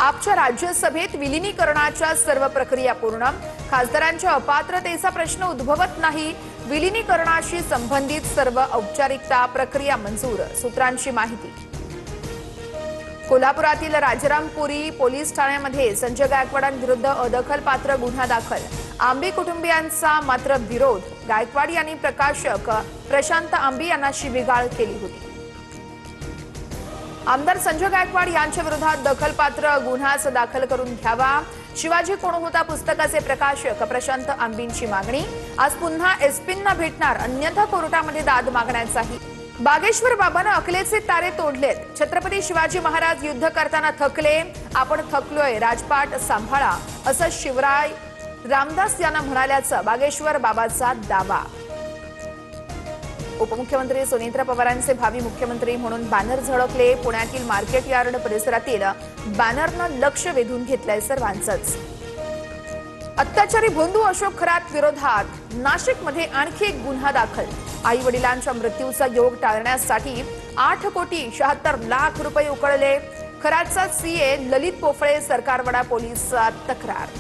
आपच्या राज्यसभेत विलीनीकरणाच्या सर्व प्रक्रिया पूर्ण, खासदारांच्या अपात्रतेचा प्रश्न उद्भवत नाही, विलीनीकरणाशी संबंधित सर्व औपचारिकता प्रक्रिया मंजूर, सूत्रांची माहिती। कोल्हापुरातील राजारामपुरी पोलीस ठाण्यामध्ये संजय गायकवाडांविरुद्ध अदखलपात्र गुन्हा दाखल, आंबी कुटुंबियांचा मात्र विरोध, गायकवाड यांनी प्रकाशक प्रशांत आंबी यांना शिवीगाळ केली होती। आमदार संजय गायकवाड यांच्या विरोधात दखलपात्र गुन्हा दाखल करून घ्यावा, शिवाजी कोण होता पुस्तकाचे प्रकाशक प्रशांत आंबींची मागणी, आज पुन्हा एसपींना भेटणार, अन्यथा कोर्टामध्ये दाद मागण्याचाही। बागेश्वर बाबांना अकलेचे तारे तोडलेत, छत्रपती शिवाजी महाराज युद्ध करताना थकले, आपण थकलोय, राजपाट सांभाळा, असं शिवराय रामदास यांना म्हणाल्याचा बागेश्वर बाबाचा दावा। उपमुख्यमंत्री सुनीत्रा पवारांचे भावी मुख्यमंत्री म्हणून बॅनर झळकले, पुण्यातील मार्केट यार्ड परिसरातील बॅनरनं लक्ष वेधून घेतलंय सर्वांचंच। अत्याचारी भोंदू अशोक खरात विरोधात नाशिकमध्ये आणखी एक गुन्हा दाखल, आई वडिलांच्या मृत्यूचा योग टाळण्यासाठी 8,76,00,000 रुपये उकळले, खरातचा सीए ललित पोफळे सरकारवाडा पोलिसात तक्रार।